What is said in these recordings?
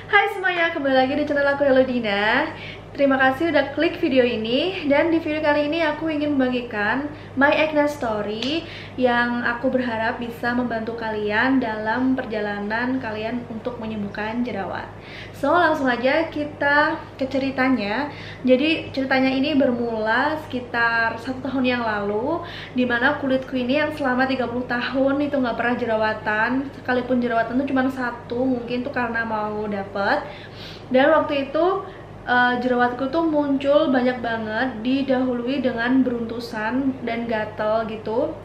Hai semuanya, kembali lagi di channel aku Hello Dina. Terima kasih udah klik video ini. Dan di video kali ini aku ingin membagikan my acne story yang aku berharap bisa membantu kalian dalam perjalanan kalian untuk menyembuhkan jerawat. So langsung aja kita ke ceritanya. Jadi ceritanya ini bermula sekitar 1 tahun yang lalu, dimana kulitku ini yang selama 30 tahun itu nggak pernah jerawatan. Sekalipun jerawatan itu cuma satu, mungkin tuh karena mau dapet. Dan waktu itu jerawatku tuh muncul banyak banget, didahului dengan beruntusan dan gatel gitu.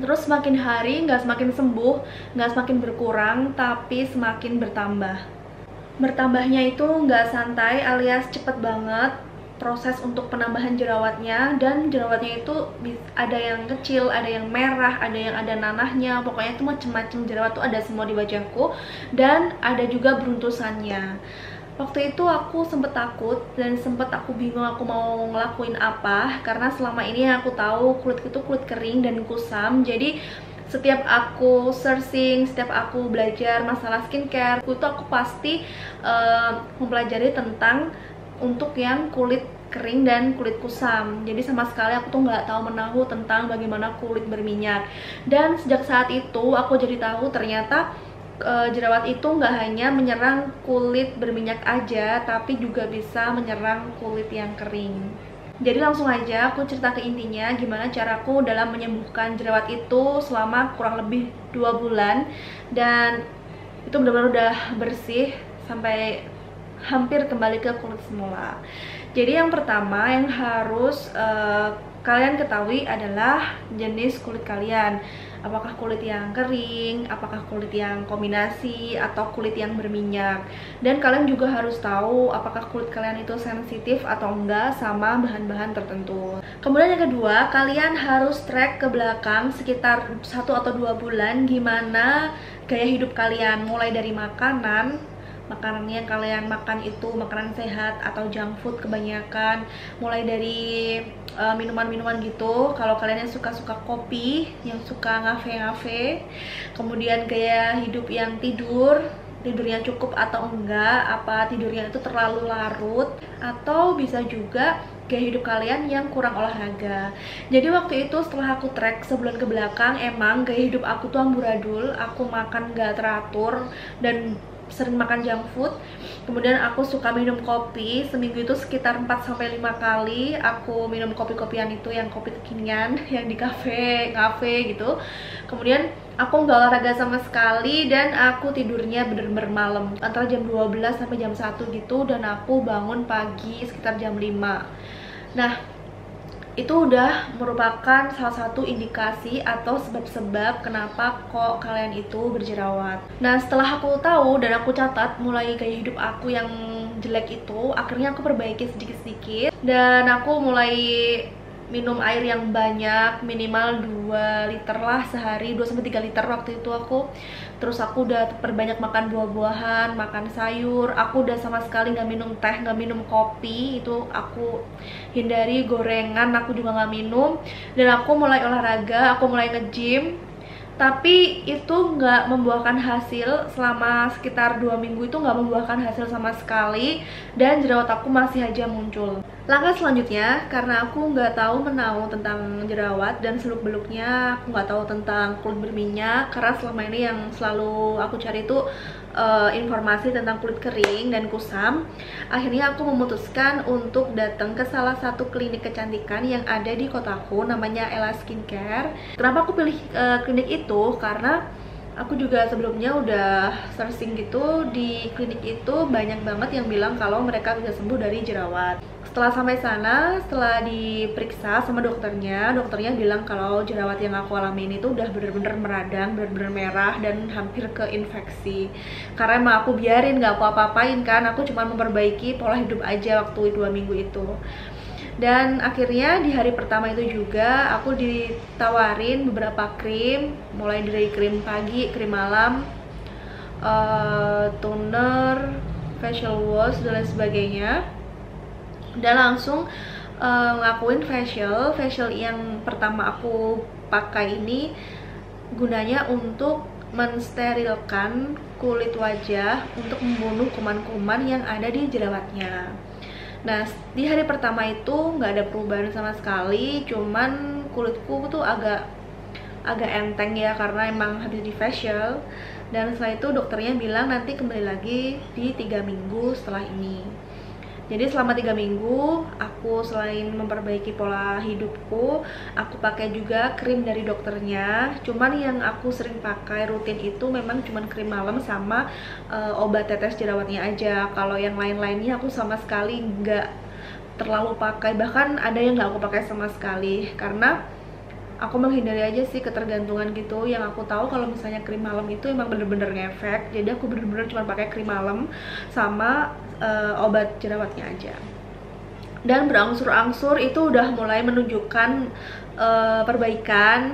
Terus semakin hari nggak semakin sembuh, nggak semakin berkurang, tapi semakin bertambah. Bertambahnya itu nggak santai alias cepet banget proses untuk penambahan jerawatnya. Dan jerawatnya itu ada yang kecil, ada yang merah, ada yang ada nanahnya. Pokoknya itu macem-macem jerawat tuh ada semua di wajahku. Dan ada juga beruntusannya. Waktu itu aku sempet takut dan sempet aku bingung aku mau ngelakuin apa, karena selama ini aku tahu kulitku itu kulit kering dan kusam. Jadi setiap aku searching, setiap aku belajar masalah skincare, itu aku pasti mempelajari tentang untuk yang kulit kering dan kulit kusam. Jadi sama sekali aku tuh nggak tahu menahu tentang bagaimana kulit berminyak. Dan sejak saat itu aku jadi tahu ternyata jerawat itu nggak hanya menyerang kulit berminyak aja, tapi juga bisa menyerang kulit yang kering. Jadi langsung aja aku cerita ke intinya gimana caraku dalam menyembuhkan jerawat itu selama kurang lebih 2 bulan. Dan itu benar-benar udah bersih sampai hampir kembali ke kulit semula. Jadi yang pertama yang harus kalian ketahui adalah jenis kulit kalian. Apakah kulit yang kering, apakah kulit yang kombinasi, atau kulit yang berminyak. Dan kalian juga harus tahu apakah kulit kalian itu sensitif atau enggak sama bahan-bahan tertentu. Kemudian yang kedua, kalian harus track ke belakang sekitar 1 atau 2 bulan gimana gaya hidup kalian, mulai dari makanan yang kalian makan itu makanan sehat atau junk food kebanyakan, mulai dari minuman-minuman gitu. Kalau kalian yang suka kopi, yang suka ngafe-ngafe, kemudian gaya hidup yang tidurnya cukup atau enggak, apa tidurnya itu terlalu larut, atau bisa juga gaya hidup kalian yang kurang olahraga. Jadi waktu itu setelah aku track sebulan ke belakang, emang gaya hidup aku tuh amburadul. Aku makan gak teratur dan sering makan junk food. Kemudian aku suka minum kopi, seminggu itu sekitar 4-5 kali aku minum kopi-kopian itu, yang kopi kekinian yang di ngafe gitu. Kemudian aku nggak olahraga sama sekali dan aku tidurnya bener-bener malam, antara jam 12 sampai jam 1 gitu, dan aku bangun pagi sekitar jam 5. Nah, itu udah merupakan salah satu indikasi atau sebab-sebab kenapa kok kalian itu berjerawat. Nah, setelah aku tahu dan aku catat mulai gaya hidup aku yang jelek itu, akhirnya aku perbaiki sedikit-sedikit. Dan aku mulai minum air yang banyak, minimal 2 liter lah sehari, 2-3 liter waktu itu aku. Terus aku udah perbanyak makan buah-buahan, makan sayur. Aku udah sama sekali nggak minum teh, nggak minum kopi, itu aku hindari. Gorengan aku juga nggak minum. Dan aku mulai olahraga, aku mulai nge-gym. Tapi itu nggak membuahkan hasil. Selama sekitar 2 minggu itu nggak membuahkan hasil sama sekali, dan jerawat aku masih aja muncul. Langkah selanjutnya, karena aku nggak tahu menahu tentang jerawat dan seluk-beluknya, aku nggak tahu tentang kulit berminyak, karena selama ini yang selalu aku cari itu informasi tentang kulit kering dan kusam. Akhirnya aku memutuskan untuk datang ke salah satu klinik kecantikan yang ada di kotaku, namanya Ella Skincare. Kenapa aku pilih klinik itu? Karena aku juga sebelumnya udah searching gitu, di klinik itu banyak banget yang bilang kalau mereka bisa sembuh dari jerawat. Setelah sampai sana, setelah diperiksa sama dokternya bilang kalau jerawat yang aku alami ini tuh udah bener-bener meradang, bener-bener merah, dan hampir ke infeksi. Karena emang aku biarin, gak aku apa-apain kan, aku cuma memperbaiki pola hidup aja waktu 2 minggu itu. Dan akhirnya di hari pertama itu juga aku ditawarin beberapa krim, mulai dari krim pagi, krim malam, toner, facial wash, dan lain sebagainya. Dan langsung ngelakuin facial yang pertama aku pakai ini gunanya untuk mensterilkan kulit wajah untuk membunuh kuman-kuman yang ada di jerawatnya. Nah, di hari pertama itu nggak ada perubahan sama sekali, cuman kulitku tuh agak enteng ya, karena emang habis di facial. Dan setelah itu dokternya bilang nanti kembali lagi di 3 minggu setelah ini. Jadi selama 3 minggu aku selain memperbaiki pola hidupku, aku pakai juga krim dari dokternya. Cuman yang aku sering pakai rutin itu memang cuman krim malam sama obat tetes jerawatnya aja. Kalau yang lain-lainnya aku sama sekali nggak terlalu pakai, bahkan ada yang nggak aku pakai sama sekali, karena aku menghindari aja sih ketergantungan gitu. Yang aku tahu kalau misalnya krim malam itu emang bener-bener ngefek, jadi aku bener-bener cuma pakai krim malam sama obat jerawatnya aja. Dan berangsur-angsur itu udah mulai menunjukkan perbaikan,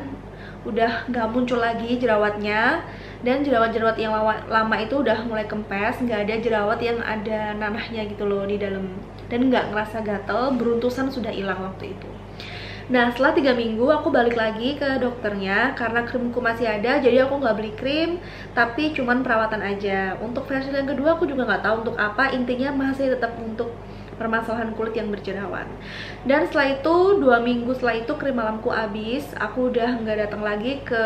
udah nggak muncul lagi jerawatnya, dan jerawat-jerawat yang lama itu udah mulai kempes, nggak ada jerawat yang ada nanahnya gitu loh di dalam, dan nggak ngerasa gatel, beruntusan sudah hilang waktu itu. Nah, setelah 3 minggu aku balik lagi ke dokternya karena krimku masih ada, jadi aku nggak beli krim, tapi cuman perawatan aja. Untuk facial yang kedua aku juga nggak tahu untuk apa, intinya masih tetap untuk permasalahan kulit yang berjerawat. Dan setelah itu 2 minggu setelah itu krim malamku habis, aku udah nggak datang lagi ke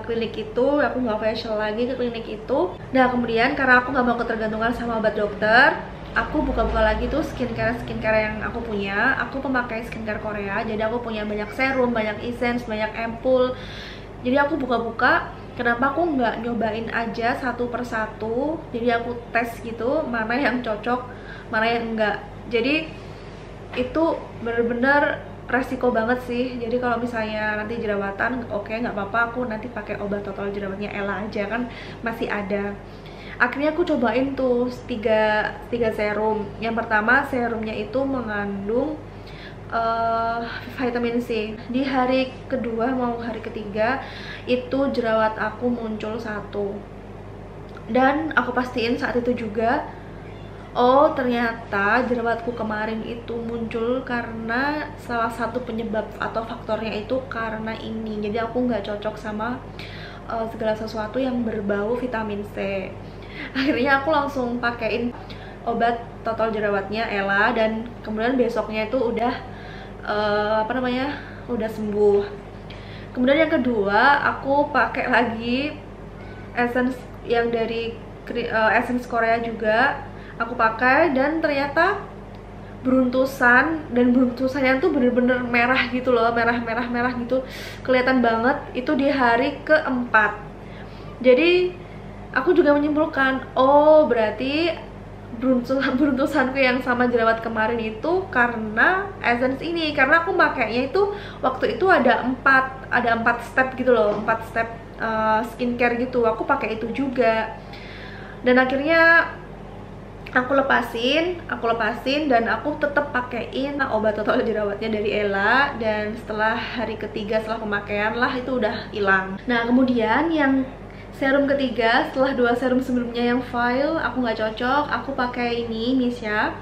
klinik itu, aku nggak facial lagi ke klinik itu. Nah, kemudian karena aku nggak mau ketergantungan sama obat dokter, aku buka-buka lagi tuh skincare yang aku punya. Aku pemakai skincare Korea, jadi aku punya banyak serum, banyak essence, banyak ampul. Jadi aku buka-buka, kenapa aku nggak nyobain aja satu persatu. Jadi aku tes gitu, mana yang cocok, mana yang enggak. Jadi itu bener-bener resiko banget sih. Jadi kalau misalnya nanti jerawatan, oke, nggak apa-apa, aku nanti pakai obat total jerawatnya Ella aja, kan masih ada. Akhirnya aku cobain tuh tiga serum. Yang pertama serumnya itu mengandung vitamin C. Di hari kedua mau hari ketiga itu jerawat aku muncul 1. Dan aku pastiin saat itu juga, oh ternyata jerawatku kemarin itu muncul karena salah satu penyebab atau faktornya itu karena ini. Jadi aku nggak cocok sama segala sesuatu yang berbau vitamin C. Akhirnya aku langsung pakein obat total jerawatnya Ella, dan kemudian besoknya itu udah udah sembuh. Kemudian yang kedua aku pakai lagi essence yang dari essence Korea juga aku pakai, dan ternyata beruntusan, dan beruntusannya tuh bener-bener merah gitu loh, merah gitu, kelihatan banget itu di hari keempat. Jadi aku juga menyimpulkan, oh berarti beruntusanku yang sama jerawat kemarin itu karena essence ini, karena aku makainya itu waktu itu ada 4 step gitu loh, 4 step skincare gitu, aku pakai itu juga. Dan akhirnya aku lepasin dan aku tetap pakein obat total jerawatnya dari Ella, dan setelah hari ketiga setelah pemakaian lah itu udah hilang. Nah, kemudian yang serum ketiga setelah 2 serum sebelumnya yang File aku nggak cocok, aku pakai ini Missha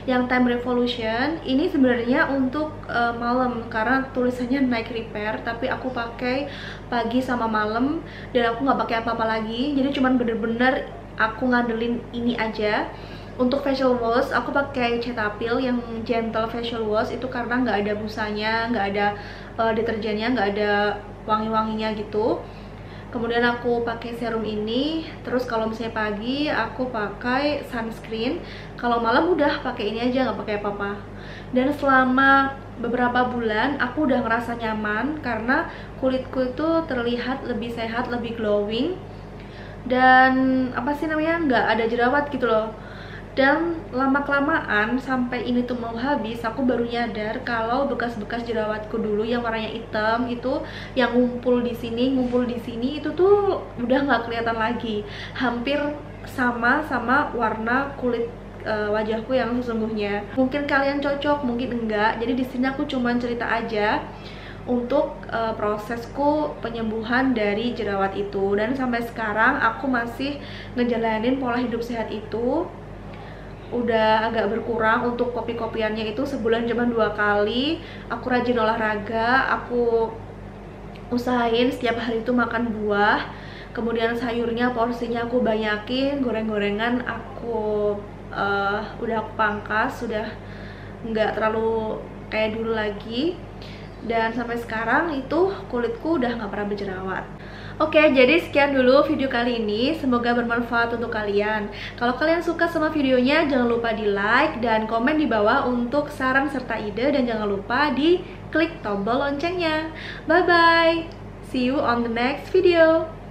yang Time Revolution. Ini sebenarnya untuk malam karena tulisannya Night Repair, tapi aku pakai pagi sama malam, dan aku nggak pakai apa-apa lagi. Jadi cuman bener-bener aku ngandelin ini aja. Untuk facial wash aku pakai Cetaphil yang gentle facial wash, itu karena nggak ada busanya, nggak ada deterjennya, nggak ada wangi-wanginya gitu. Kemudian aku pakai serum ini. Terus kalau misalnya pagi aku pakai sunscreen, kalau malam udah pakai ini aja, nggak pakai apa-apa. Dan selama beberapa bulan aku udah ngerasa nyaman karena kulitku itu terlihat lebih sehat, lebih glowing, dan nggak ada jerawat gitu loh. Dan lama-kelamaan sampai ini tuh mau habis, aku baru nyadar kalau bekas-bekas jerawatku dulu yang warnanya hitam itu, yang ngumpul di sini itu tuh udah nggak kelihatan lagi, hampir sama warna kulit wajahku yang sesungguhnya. Mungkin kalian cocok, mungkin enggak. Jadi di sini aku cuma cerita aja untuk prosesku penyembuhan dari jerawat itu, dan sampai sekarang aku masih ngejalanin pola hidup sehat itu. Udah agak berkurang untuk kopi-kopiannya, itu sebulan cuma 2 kali. Aku rajin olahraga, aku usahain setiap hari itu makan buah, Kemudian sayurnya porsinya aku banyakin, goreng-gorengan aku udah aku pangkas, sudah nggak terlalu kayak dulu lagi. Dan sampai sekarang itu kulitku udah nggak pernah berjerawat. Oke, jadi sekian dulu video kali ini. Semoga bermanfaat untuk kalian. Kalau kalian suka sama videonya, jangan lupa di like dan komen di bawah untuk saran serta ide. Dan jangan lupa di klik tombol loncengnya. Bye bye. See you on the next video.